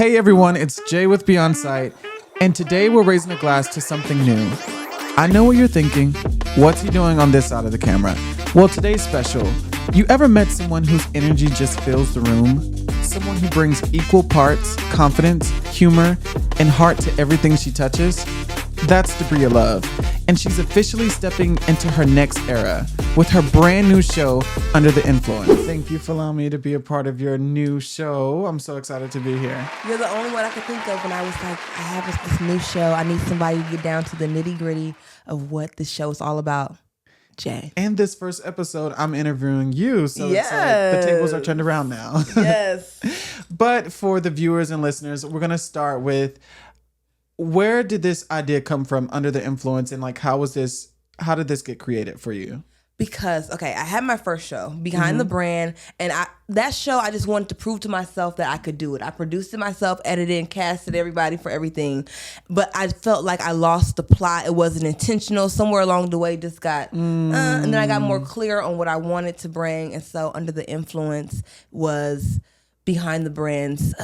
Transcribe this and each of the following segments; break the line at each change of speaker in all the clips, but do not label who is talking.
Hey everyone, it's Jay with Beyond Sight, and today we're raising a glass to something new. I know what you're thinking. What's he doing on this side of the camera? Well, today's special. You ever met someone whose energy just fills the room? Someone who brings equal parts confidence, humor, and heart to everything she touches? That's Debria Love, and she's officially stepping into her next era with her brand new show, Under the Influence. Thank you for allowing me to be a part of your new show. I'm so excited to be here.
You're the only one I could think of when I was like, I have this new show. I need somebody to get down to the nitty gritty of what this show is all about. Jay.
And this first episode, I'm interviewing you, so
yes.
It's like the tables are turned around now.
Yes.
But for the viewers and listeners, we're going to start with, where did this idea come from, Under the Influence, and like how did this get created for you?
Because, okay, I had my first show, Behind the Brand, and that show, I just wanted to prove to myself that I could do it. I produced it myself, edited and casted everybody for everything, but I felt like I lost the plot. It wasn't intentional. Somewhere along the way, just got, and then I got more clear on what I wanted to bring, and so Under the Influence was Behind the Brand's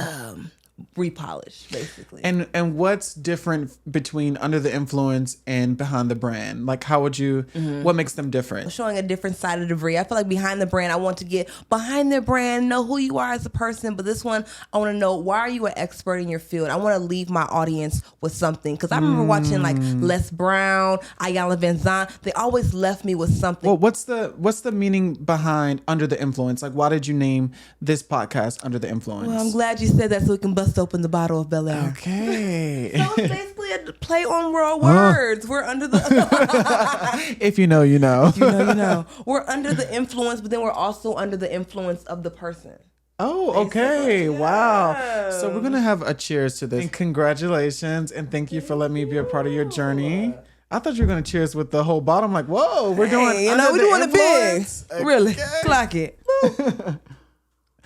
repolished, basically.
And what's different between Under the Influence and Behind the Brand? Like, how would you, what makes them different?
Showing a different side of Debria. I feel like Behind the Brand, I want to get behind their brand, know who you are as a person. But this one, I want to know, why are you an expert in your field? I want to leave my audience with something. Because I remember watching like Les Brown, Ayala Van Zandt. They always left me with something.
Well, what's the meaning behind Under the Influence? Like, why did you name this podcast Under the Influence?
Well, I'm glad you said that so we can bust open the bottle of Bel Air.
Okay.
So it's basically a play on world words. We're under the...
If you know, you know.
If you know, you know. We're under the influence, but then we're also under the influence of the person.
Oh, okay.
Yeah.
Wow. So we're going to have a cheers to this. And congratulations. And thank you for letting me be a part of your journey. I thought you were going to cheers with the whole bottle. I'm like, whoa, we're doing
we're doing it big.
Okay.
Really. Clock it.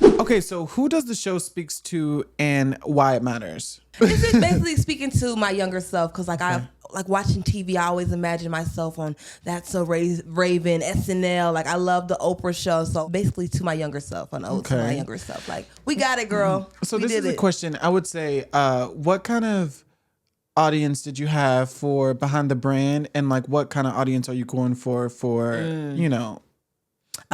Okay, so who does the show speaks to and why it matters?
This is basically speaking to my younger self, because I like watching TV. I always imagine myself on That's So Raven, SNL. Like, I love the Oprah show. So basically to my younger self, an ode to my younger self. Like, we got it, girl.
So
we
this is
did
a question. I would say, what kind of audience did you have for Behind the Brand, and like what kind of audience are you going for you know,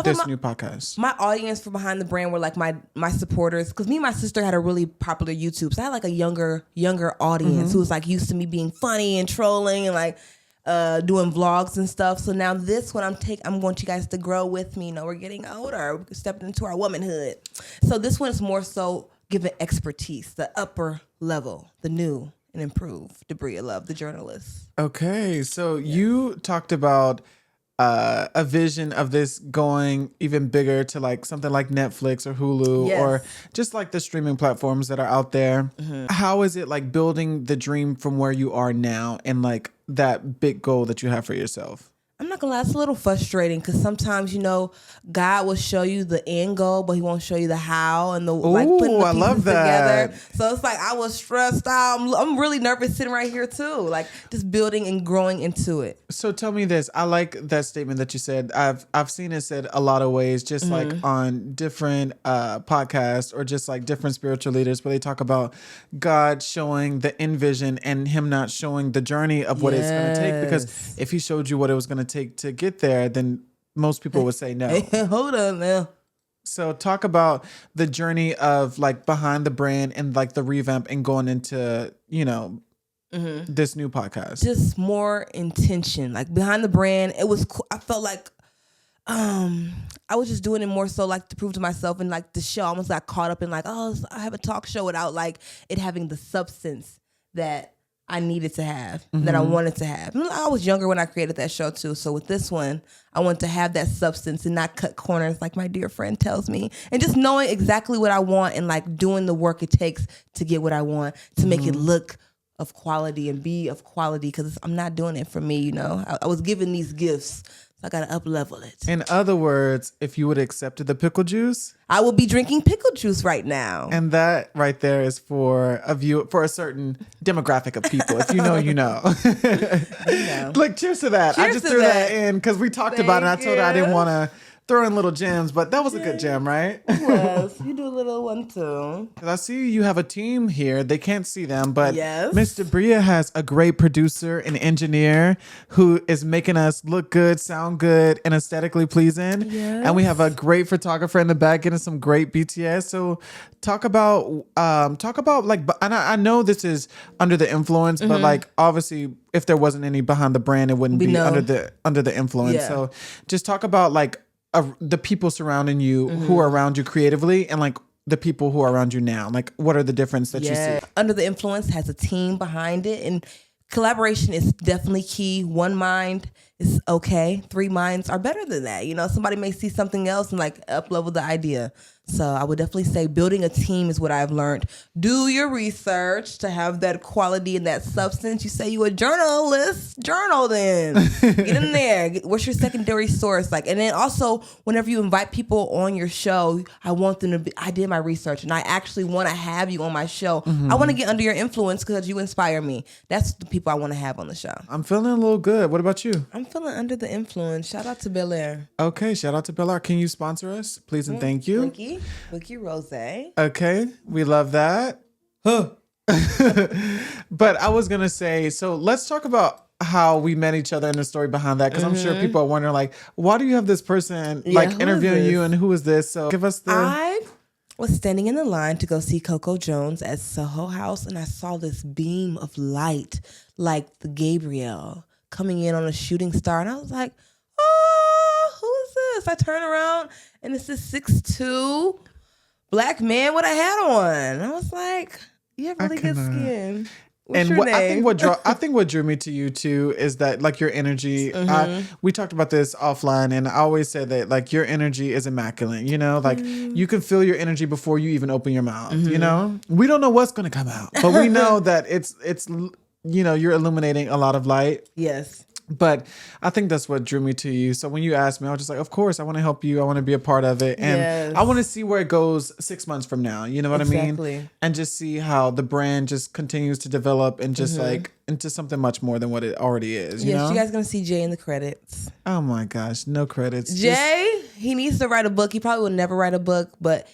this new podcast?
My audience for Behind the Brand were like my supporters, because me and my sister had a really popular YouTube, so I had like a younger audience who was like used to me being funny and trolling and like doing vlogs and stuff. So now this one, I'm going to you guys to grow with me. You know, we're getting older, we're stepping into our womanhood. So this one is more so giving expertise, the upper level, the new and improved Debria Love, the journalist.
Okay, so you talked about a vision of this going even bigger to like something like Netflix or Hulu or just like the streaming platforms that are out there. How is it like building the dream from where you are now and like that big goal that you have for yourself?
I'm not gonna lie, it's a little frustrating, because sometimes, you know, God will show you the end goal, but he won't show you the how and the like putting the pieces together. So it's like I was stressed out. I'm really nervous sitting right here too, like just building and growing into it.
So tell me this. I like that statement that you said. I've seen it said a lot of ways, just like on different podcasts or just like different spiritual leaders, where they talk about God showing the end vision and him not showing the journey of what it's going to take. Because if he showed you what it was going to take to get there, then most people would say no.
Hey, hold on now.
So talk about the journey of like Behind the Brand and like the revamp and going into, you know, this new podcast.
Just more intention. Like Behind the Brand, it was cool. I felt like I was just doing it more so like to prove to myself, and like the show I almost got caught up in like, oh, I have a talk show, without like it having the substance that I needed to have, that I wanted to have. I was younger when I created that show too. So with this one, I want to have that substance and not cut corners like my dear friend tells me. And just knowing exactly what I want and like doing the work it takes to get what I want, to make it look of quality and be of quality, because I'm not doing it for me, you know. I was given these gifts, so I got to up-level it.
In other words, if you would have accepted the pickle juice,
I would be drinking pickle juice right now.
And that right there is for a certain demographic of people. If you know, you know.
You know.
Like, cheers to that.
Cheers
I just
to
threw that
that.
in because we talked about it, and I told her I didn't want to throw in little gems, but that was a good gem, right?
It was. You do a little one too.
'Cause I see you have a team here. They can't see them, but
Yes.
Miss Debria has a great producer and engineer who is making us look good, sound good, and aesthetically pleasing.
Yes.
And we have a great photographer in the back getting some great BTS. So talk about like, and I know this is under the influence, but like obviously if there wasn't any behind the brand, it wouldn't be under the influence.
Yeah.
So just talk about like the people surrounding you who are around you creatively and like the people who are around you now. Like what are the difference that you see?
Under the Influence has a team behind it, and collaboration is definitely key. One mind is okay. 3 minds are better than that. You know, somebody may see something else and like up level the idea. So I would definitely say building a team is what I've learned. Do your research to have that quality and that substance. You say you a journalist, journal then. Get in there. What's your secondary source? Like, and then also whenever you invite people on your show, I want them to be, I did my research and I actually want to have you on my show. I want to get under your influence because you inspire me. That's the people I want to have on the show.
I'm feeling a little good. What about you?
I'm feeling under the influence. Shout out to Bel Air.
Okay, shout out to Bel Air. Can you sponsor us, please and thank you?
Wiki Rose.
Okay, we love that. Huh. But I was gonna say, so let's talk about how we met each other and the story behind that, because I'm sure people are wondering, like, why do you have this person like interviewing you, and who is this? So give us the.
I was standing in the line to go see Coco Jones at Soho House, and I saw this beam of light, like the Gabriel coming in on a shooting star, and I was like, oh, who is this? I turn around, and it's this 6'2" Black man with a hat on. And I was like, you have really good skin. What's your name?
I think what drew me to you too is that like your energy. We talked about this offline, and I always say that like your energy is immaculate. You know, like you can feel your energy before you even open your mouth. You know, we don't know what's going to come out, but we know that it's you know, you're illuminating a lot of light.
Yes.
But I think that's what drew me to you. So when you asked me, I was just like, of course, I want to help you. I want to be a part of it. And I want to see where it goes 6 months from now. You know what I mean? And just see how the brand just continues to develop and just like into something much more than what it already is. You know?
You guys going to see Jay in the credits.
Oh my gosh. No credits.
Jay, he needs to write a book. He probably will never write a book, but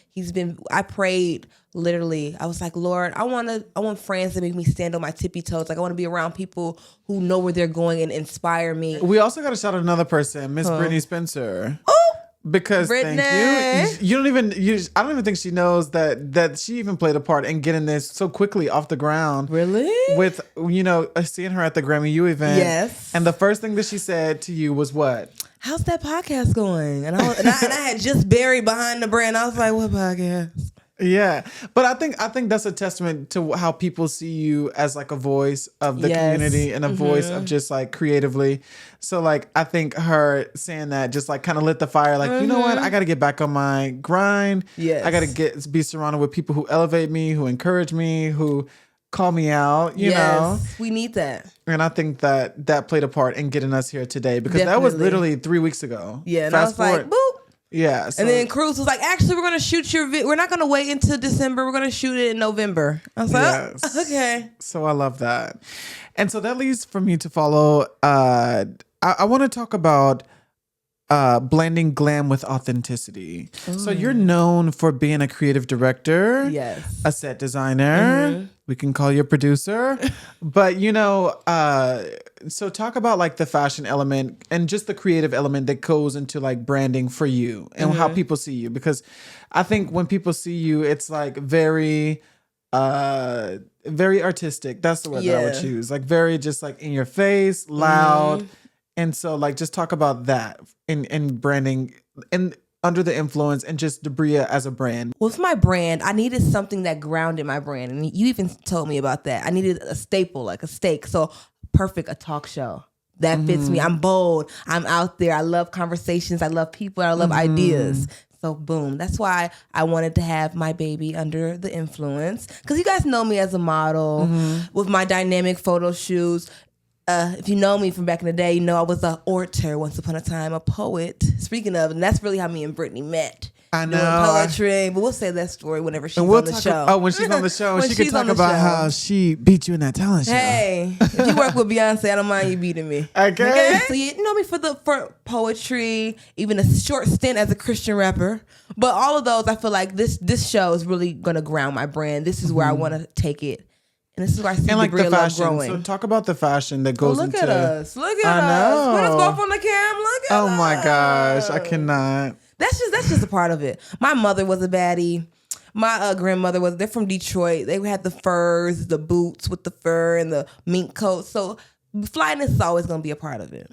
I prayed literally. I was like, Lord, I want friends to make me stand on my tippy toes. Like I want to be around people who know where they're going and inspire me.
We also got to shout out another person, Miss Brittany Spencer.
Oh,
because
Brittany.
Thank you. I don't even think she knows that she even played a part in getting this so quickly off the ground.
Really?
With, you know, seeing her at the Grammy U event.
Yes.
And the first thing that she said to you was what?
How's that podcast going? And I had just buried behind the brand. I was like, what podcast?
Yeah, but I think that's a testament to how people see you as like a voice of the community and a voice of just like creatively. So like I think her saying that just like kind of lit the fire. Like you know what, I got to get back on my grind.
Yes,
I got to be surrounded with people who elevate me, who encourage me, who call me out. You know,
we need that. And
I think that played a part in getting us here today, because that was literally 3 weeks ago.
Yeah, and I was like, boop.
Yeah, so.
And then Cruz was like, actually, we're going to shoot your video. We're not going to wait until December. We're going to shoot it in November. I was like, oh, okay.
So I love that. And so that leads for me to follow. I want to talk about blending glam with authenticity. Ooh. So you're known for being a creative director.
Yes.
A set designer. We can call you a producer. But, you know, so talk about like the fashion element and just the creative element that goes into like branding for you and how people see you. Because I think when people see you, it's like very artistic. That's the word that I would choose. Like very just like in your face, loud. And so like just talk about that in branding and under the influence and just Debria as a brand.
With my brand, I needed something that grounded my brand. And you even told me about that. I needed a staple, like a stake. So perfect, a talk show. That fits me. I'm bold. I'm out there. I love conversations. I love people. I love ideas. So boom. That's why I wanted to have my baby under the influence. Because you guys know me as a model with my dynamic photo shoots. If you know me from back in the day, you know I was an orator once upon a time, a poet. Speaking of, and that's really how me and Brittany met.
I know.
doing poetry. But we'll say that story whenever she's on the show.
Oh, when she's on the show,
When
she can
she's
talk
on the
about
show.
how she beat you in that talent show.
Hey, if you work with Beyonce, I don't mind you beating me.
Okay.
So you know me for poetry, even a short stint as a Christian rapper. But all of those, I feel like this show is really gonna ground my brand. This is where I want to take it, and this is where I see
And like
Debria
the
Love
fashion.
growing.
So talk about the fashion that goes
Look
into.
at us! Look at
I
us! Put us
know.
both on the cam. Look at us!
Oh my gosh, I cannot.
That's just a part of it. My mother was a baddie. My grandmother they're from Detroit. They had the furs, the boots with the fur and the mink coat. So flyness is always going to be a part of it.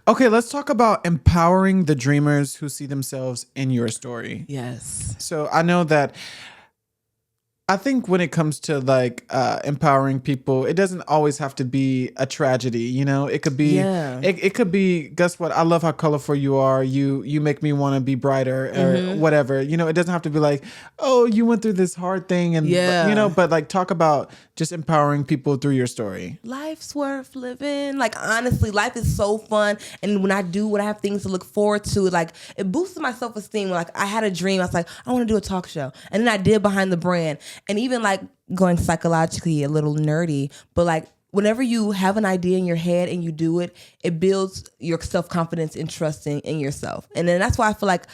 Okay, let's talk about empowering the dreamers who see themselves in your story.
Yes.
So I know that I think when it comes to like empowering people, it doesn't always have to be a tragedy. You know, it could be.
Yeah.
It could be. Guess what? I love how colorful you are. You make me want to be brighter or whatever. You know, it doesn't have to be like, oh, you went through this hard thing and you know. But like, talk about just empowering people through your story.
Life's worth living. Like, honestly, life is so fun. And when I have things to look forward to, like, it boosted my self-esteem. Like, I had a dream. I was like, I want to do a talk show. And then I did Behind the Brand. And even like going psychologically a little nerdy, but like whenever you have an idea in your head and you do it, it builds your self-confidence and trusting in yourself. And then that's why I feel like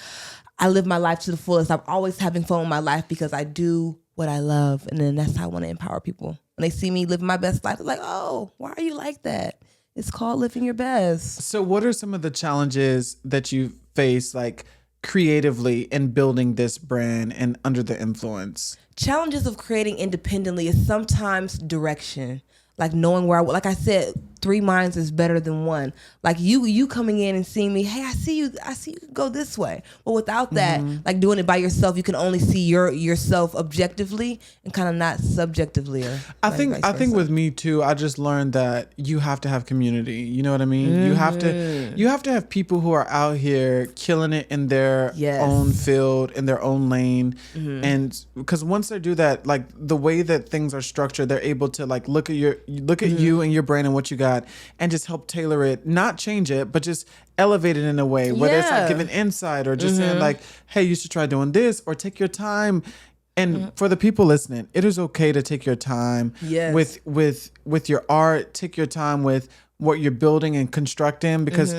I live my life to the fullest. I'm always having fun with my life because I do what I love. And then that's how I want to empower people. When they see me living my best life, they're like, oh, why are you like that? It's called living your best.
So what are some of the challenges that you face like creatively in building this brand and under the influence?
Challenges of creating independently is sometimes direction, like knowing where like I said, 3 minds is better than one. Like you coming in and seeing me, hey, I see you go this way. But without that, like doing it by yourself, you can only see yourself objectively and kind of not subjectively.
I think with me too, I just learned that you have to have community. You know what I mean? You have to have people who are out here killing it in their own field, in their own lane. And because once they do that, like the way that things are structured, they're able to like look at you and your brain and what you got and just help tailor it, not change it, but just elevate it in a way, whether it's like giving insight or just saying like, hey, you should try doing this or take your time. And for the people listening, it is okay to take your time with your art, take your time with what you're building and constructing because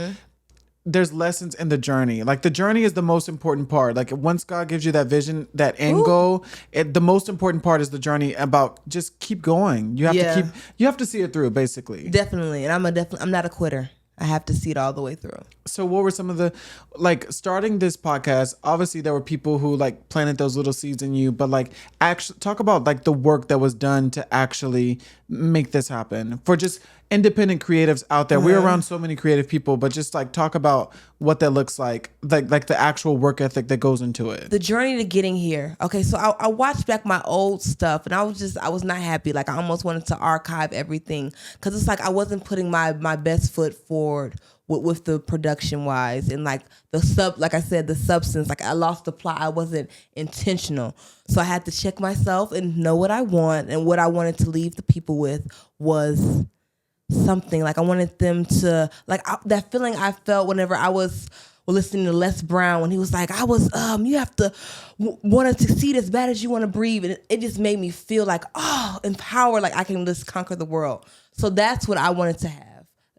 there's lessons in the journey. Like the journey is the most important part. Like once God gives you that vision, that end goal, the most important part is the journey about just keep going. You have to see it through basically.
Definitely. And I'm not a quitter. I have to see it all the way through.
So what were some of the, like starting this podcast, obviously there were people who like planted those little seeds in you, but like actually talk about like the work that was done to actually make this happen for just independent creatives out there. We're around so many creative people, but just like talk about what that looks like the actual work ethic that goes into it.
The journey to getting here. Okay, so I watched back my old stuff and I was not happy. Like I almost wanted to archive everything because it's like I wasn't putting my best foot forward with the production wise and like the substance. Like I lost the plot. I wasn't intentional. So I had to check myself and know what I want, and what I wanted to leave the people with was something. Like I wanted them to like that feeling I felt whenever I was listening to Les Brown when he was like, I was you have to want to succeed as bad as you want to breathe, and it just made me feel like empowered, like I can just conquer the world. So that's what I wanted to have.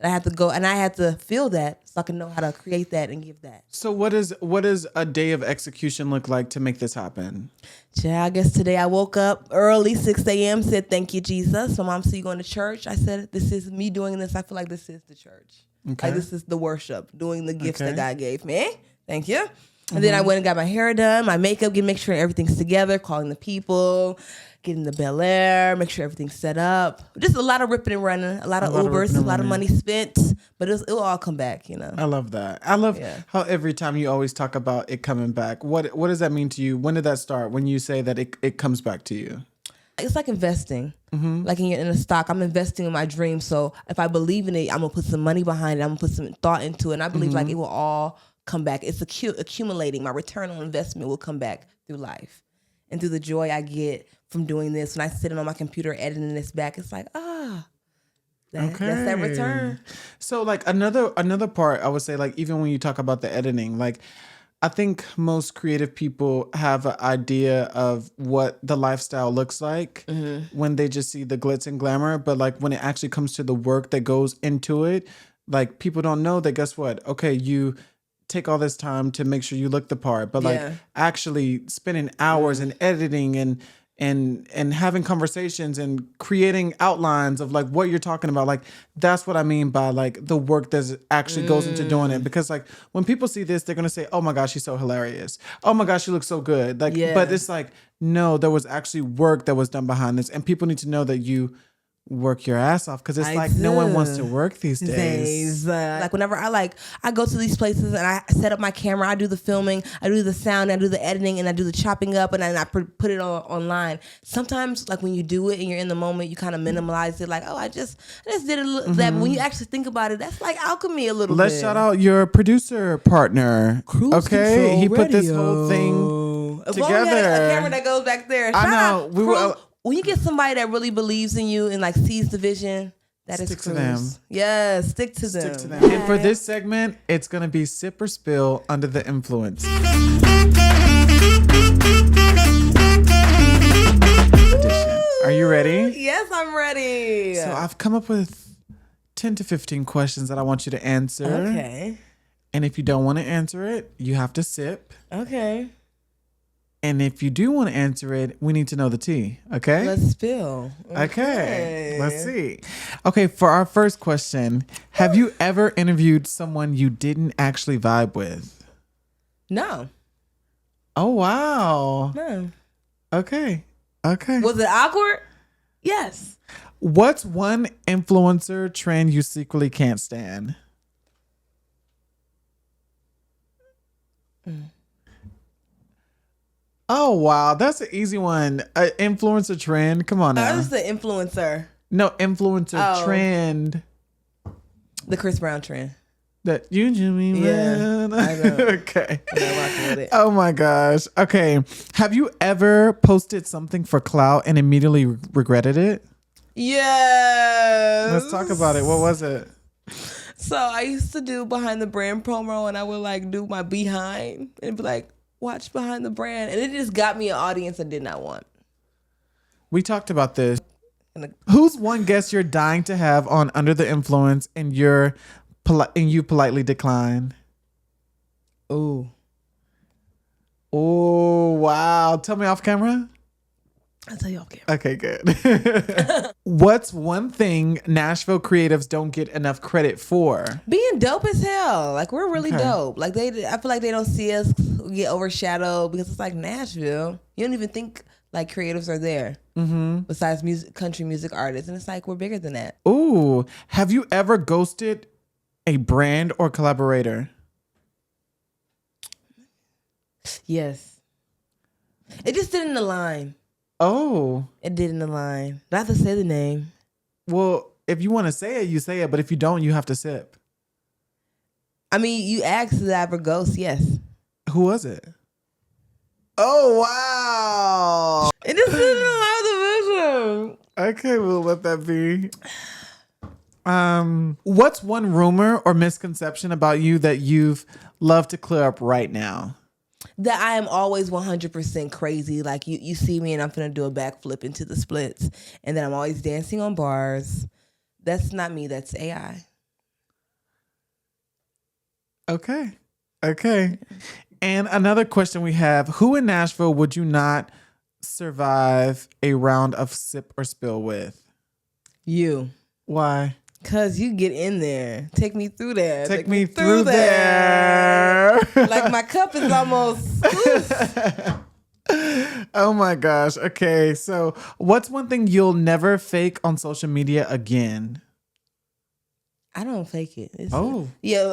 I had to go and I had to feel that so I can know how to create that and give that.
So what does a day of execution look like to make this happen?
Yeah, I guess today I woke up early, 6 a.m., said, thank you, Jesus. My mom said, you going to church? I said, this is me doing this. I feel like this is the church.
Okay.
Like this is the worship, doing the gifts that God gave me. Thank you. And then I went and got my hair done, my makeup, make sure everything's together, calling the people, getting the Bel Air, make sure everything's set up. Just a lot of ripping and running, a lot of Ubers, a lot of money spent, but it'll all come back, you know.
I love that. I love how every time you always talk about it coming back. What does that mean to you? When did that start? When you say that it comes back to you?
It's like investing. Like in a stock, I'm investing in my dream. So if I believe in it, I'm gonna put some money behind it. I'm gonna put some thought into it. And I believe like it will all come back. It's accumulating. My return on investment will come back through life and through the joy I get from doing this. When I sit on my computer editing this back, it's like, that's that return.
So like another part, I would say, like even when you talk about the editing, like I think most creative people have an idea of what the lifestyle looks like when they just see the glitz and glamour. But like when it actually comes to the work that goes into it, like people don't know that, guess what? Okay, you take all this time to make sure you look the part, but like actually spending hours and editing and having conversations and creating outlines of like what you're talking about. Like that's what I mean by like the work that actually goes into doing it. Because like when people see this, they're gonna say, "Oh my gosh, she's so hilarious. Oh my gosh, she looks so good." Like, but it's like, no, there was actually work that was done behind this, and people need to know that you work your ass off, because it's like no one wants to work these days.
Like whenever I go to these places and I set up my camera, I do the filming, I do the sound, I do the editing, and I do the chopping up, and then I put it online. Sometimes like when you do it and you're in the moment, you kind of minimalize it, like, oh, I just did a little that. But when you actually think about it, that's like alchemy a little bit.
Let's shout out your producer partner.
Cruise
okay, he put this
Radio.
whole thing
As
together.
long as we got a camera that goes back there.
I know. We were.
When you get somebody that really believes in you and like sees the vision, that is
Stick to them.
Yeah, stick to them.
Stick to them. And for this segment, it's gonna be sip or spill under the influence. Edition. Are you ready?
Yes, I'm ready.
So I've come up with 10 to 15 questions that I want you to answer.
Okay.
And if you don't want to answer it, you have to sip.
Okay.
And if you do want to answer it, we need to know the tea. Okay?
Let's spill.
Okay. Let's see. Okay, for our first question, have you ever interviewed someone you didn't actually vibe with?
No.
Oh, wow.
No.
Okay. Okay.
Was it awkward? Yes.
What's one influencer trend you secretly can't stand? Oh, wow. That's an easy one. Influencer trend. Come on now.
I was the influencer.
No, influencer trend.
The Chris Brown trend.
That you Jimmy man.
I know.
Okay.
I'm not rocking with it.
Oh my gosh. Okay. Have you ever posted something for clout and immediately regretted it?
Yes.
Let's talk about it. What was it?
So I used to do behind the brand promo, and I would like do my behind and be like, watch behind the brand. And it just got me an audience I did not want.
We talked about this. Who's one guest you're dying to have on Under the Influence and you politely decline?
Oh.
Oh, wow. Tell me off camera.
I'll tell you off camera.
Okay, good. What's one thing Nashville creatives don't get enough credit for?
Being dope as hell. Like, we're really dope. Like, I feel like they don't see us get overshadowed because it's like Nashville. You don't even think like creatives are there besides country music artists. And it's like, we're bigger than that.
Ooh, have you ever ghosted a brand or collaborator?
Yes. It just didn't align.
Oh.
It didn't align. I have to say the name.
Well, if you want to say it, you say it. But if you don't, you have to sip.
I mean, you asked did I ever ghost? Yes.
Who was it? Oh, wow.
It just didn't align with the vision.
Okay, we'll let that be. What's one rumor or misconception about you that you've loved to clear up right now?
That I am always 100% crazy. Like you see me and I'm finna do a backflip into the splits. And then I'm always dancing on bars. That's not me. That's AI.
Okay. And another question we have, who in Nashville would you not survive a round of sip or spill with?
You.
Why?
Because you get in there. Take me through there.
Take me through there.
Like my cup is almost...
Oh my gosh. Okay, so what's one thing you'll never fake on social media again?
I don't fake it.
Yeah.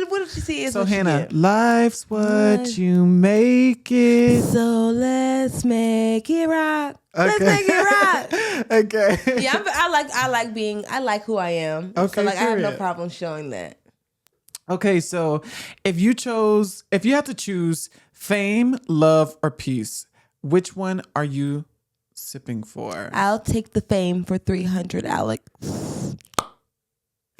What did you see?
So Hannah, life's what you make it.
So let's make it rock.
Okay.
Let's make it rock.
Okay.
Yeah, I like who I am.
Okay.
So like I have no
period.
problem showing that.
Okay, so if you had to choose fame, love, or peace, which one are you sipping for?
I'll take the fame for 300, Alex.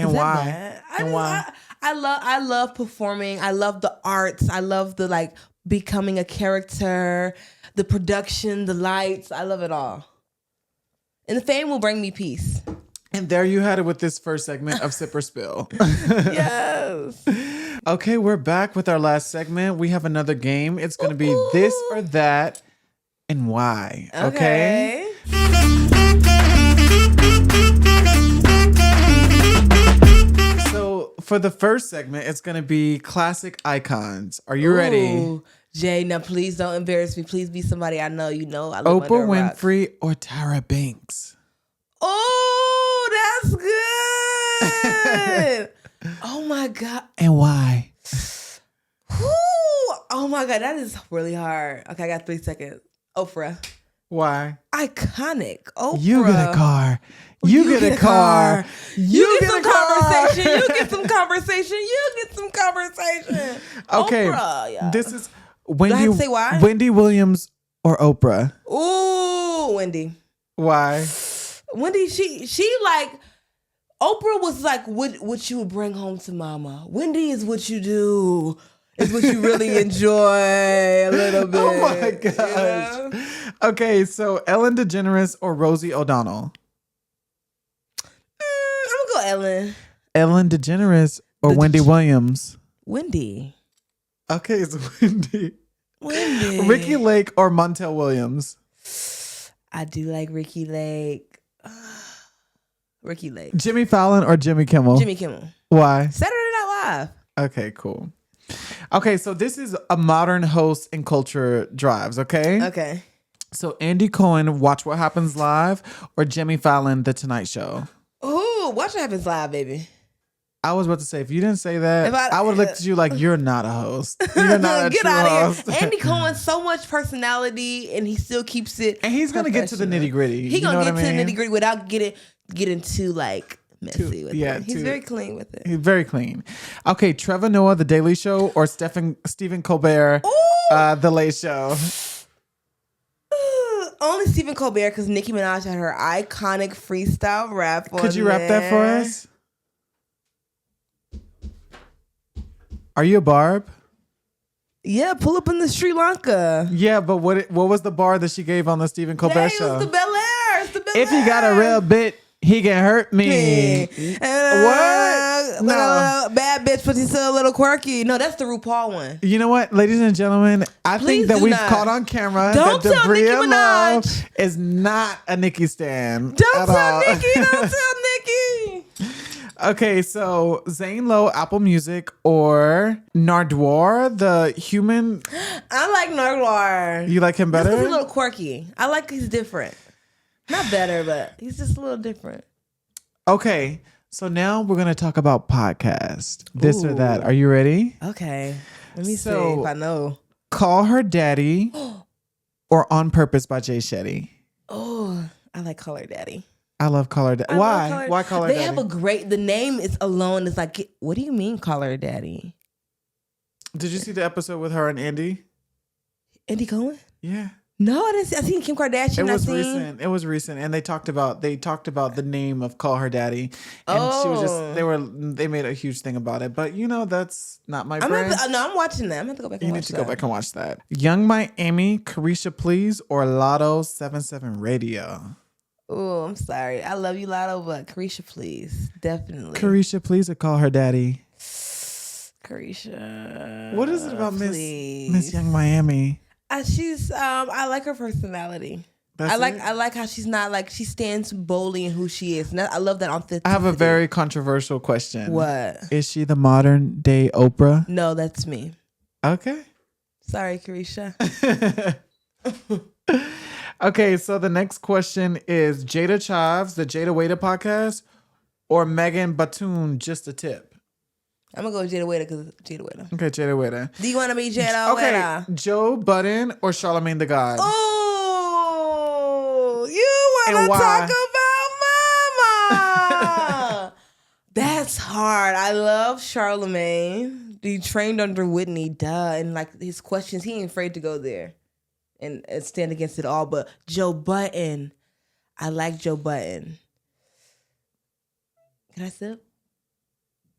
And why?
Why? I love performing. I love the arts. I love the like becoming a character, the production, the lights. I love it all. And the fame will bring me peace.
And there you had it with this first segment of Sip or Spill.
Yes.
Okay, we're back with our last segment. We have another game. It's going to be this or that and why. Okay? So for the first segment, it's going to be classic icons. Are you ready?
Jay, now please don't embarrass me. Please be somebody I know. You know I live
Oprah
under a rock.
Winfrey or Tyra Banks?
Oh, that's good. Oh my God.
And why?
Whew. Oh my God, that is really hard. Okay, I got 3 seconds. Oprah.
Why?
Iconic. Oprah.
You get a car. You get a car.
You get some conversation. You get some conversation. You get some conversation.
Okay.
Oprah, yeah.
This is
Do I have to say why?
Wendy Williams or Oprah?
Ooh, Wendy.
Why?
Wendy, she like Oprah was like what you would bring home to mama. Wendy is what you do. It's what you really enjoy a little bit.
Oh my gosh.
You know?
Okay, so Ellen DeGeneres or Rosie O'Donnell?
I'm gonna go Ellen.
Ellen DeGeneres or Wendy Williams?
Wendy.
Okay, it's Wendy.
Wendy.
Ricky Lake or Montel Williams?
I do like Ricky Lake. Ricky Lake.
Jimmy Fallon or Jimmy Kimmel?
Jimmy Kimmel.
Why?
Saturday Night Live.
Okay, cool. Okay, so this is a modern host and culture drives, okay?
Okay.
So Andy Cohen, Watch What Happens Live, or Jimmy Fallon, The Tonight Show?
Ooh, Watch What Happens Live, baby.
I was about to say, if you didn't say that,
If
I would look at you like you're not a host. You're not a
Get
true
out
host.
of here. Andy Cohen, so much personality, and he still keeps it.
And he's gonna get to the nitty gritty.
He's gonna get to the nitty gritty without getting too like messy with it. He's very clean with it.
He's very clean. Okay, Trevor Noah, The Daily Show, or Stephen Colbert, The Late Show?
Only Stephen Colbert, because Nicki Minaj had her iconic freestyle rap on
Could you rap that for us? Are you a barb?
Yeah, pull up in the Sri Lanka.
Yeah, but what was the bar that she gave on the Stephen Colbert show?
It was the Bel Air. It's the Bel Air.
If he got a real bit, he can hurt me. What? No.
Bad bitch, but he's still a little quirky. No, that's the RuPaul one.
You know what, ladies and gentlemen? I think that we've caught on camera that Debria Love is not a Nicki stan.
Don't tell Nicki. Don't tell Nicki.
Okay, so Zane Lowe, Apple Music, or Nardwuar, the human.
I like Nardwuar.
You like him better?
He's a little quirky. I like he's different. Not better, but he's just a little different.
Okay, so now we're going to talk about podcast. This or that. Are you ready?
Okay. Let me see if I know.
Call Her Daddy or On Purpose by Jay Shetty?
Oh, I like Call Her Daddy.
I love Call Her Daddy. Why? Why Call Her Daddy?
They have a great, the name is alone. It's like, what do you mean Call Her Daddy?
Did you see the episode with her and Andy?
Andy Cohen?
Yeah.
No, I didn't see. I seen Kim Kardashian.
It was recent, and they talked about the name of Call Her Daddy, and she was just they made a huge thing about it. But that's not my brand.
I'm watching that. I'm gonna have to go back. You need to
go back and watch that. Young Miami, Carisha Please, or Lotto 77 Radio.
Oh, I'm sorry. I love you, Lotto, but Carisha Please, definitely.
Carisha Please or Call Her Daddy.
Carisha.
What is it about Miss Young Miami?
I like her personality. I like how she's not like, she stands boldly in who she is. And I love that authenticity.
I have a very controversial question.
What?
Is she the modern day Oprah?
No, that's me.
Okay.
Sorry, Carisha.
Okay, so the next question is Jada Chives, the Jada Waiter podcast, or Megan Batoon, Just a Tip?
I'm going to go with Jada Waiter because Jada Waiter.
Okay, Jada Waiter.
Do you want to be Jada Waiter?
Okay, Joe Budden or Charlamagne the God?
Oh, you want to talk about mama. That's hard. I love Charlamagne. He trained under Whitney, duh. And like his questions, he ain't afraid to go there and stand against it all. But Joe Budden, I like Joe Budden. Can I sip?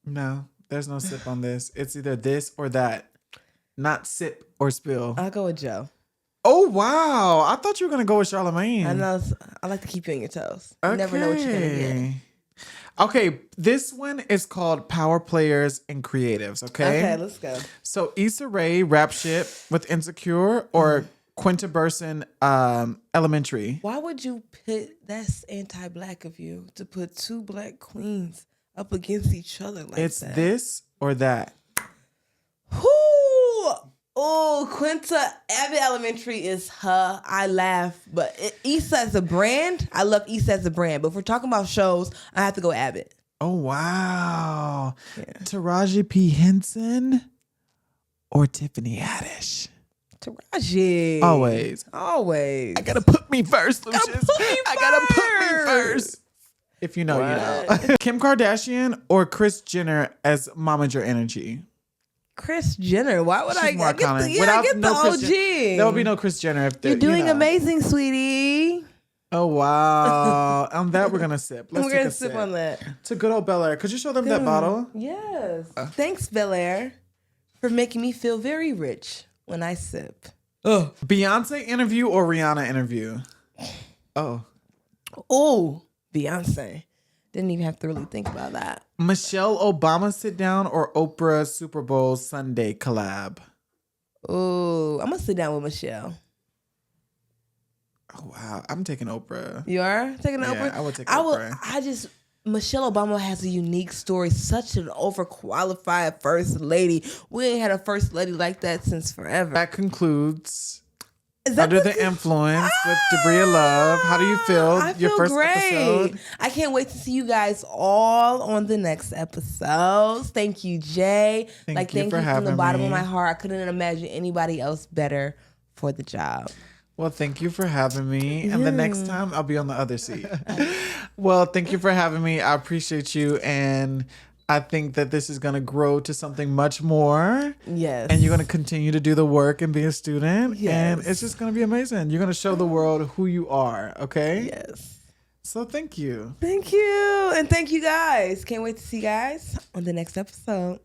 No. There's no sip on this. It's either this or that. Not sip or spill.
I'll go with Joe.
Oh, wow. I thought you were going to go with Charlamagne.
I know. I like to keep you on your toes. You never know what you're going to get.
Okay, this one is called Power Players and Creatives, okay?
Okay, let's go.
So Issa Rae, Rap Shit with Insecure, or Quinta Burson, Elementary?
Why would you put, that's anti-black of you, to put two black queens up against each other like
It's
that?
this or that.
Oh, Quinta Abbott Elementary is her. I laugh, but Issa as a brand, I love Issa as a brand. But if we're talking about shows, I have to go Abbott.
Oh, wow. Yeah. Taraji P. Henson or Tiffany Haddish?
Taraji.
Always.
I
gotta put me first, Lucius. I gotta put me first. If you know, you know. Kim Kardashian or Kris Jenner as Momager Energy?
Kris Jenner. Why would I get the,
Without
get
no
the OG?
There will be no Kris Jenner if
you're doing amazing, sweetie.
Oh, wow. On that, we're going to sip.
We're going to sip on that.
To good old Bel Air. Could you show them that bottle?
Yes. Thanks, Bel Air, for making me feel very rich when I sip.
Beyonce interview or Rihanna interview? Oh,
Beyonce. Didn't even have to really think about that.
Michelle Obama sit down or Oprah Super Bowl Sunday collab?
Oh, I'm going to sit down with Michelle.
Oh, wow. I'm taking Oprah.
You are taking Oprah?
Yeah, I would take Oprah.
Michelle Obama has a unique story, such an overqualified first lady. We ain't had a first lady like that since forever.
That concludes Under the Influence with Debria Love. How do you feel?
I feel
Your first
great.
episode?
I can't wait to see you guys all on the next episodes. Thank you, Jay.
Thank you
from the bottom of my heart. I couldn't imagine anybody else better for the job.
Well, thank you for having me. And the next time, I'll be on the other seat. Well, thank you for having me. I appreciate you. And I think that this is going to grow to something much more.
Yes.
And you're going to continue to do the work and be a student.
Yes.
And it's just going to be amazing. You're going to show the world who you are. Okay?
Yes.
So thank you.
Thank you. And thank you guys. Can't wait to see you guys on the next episode.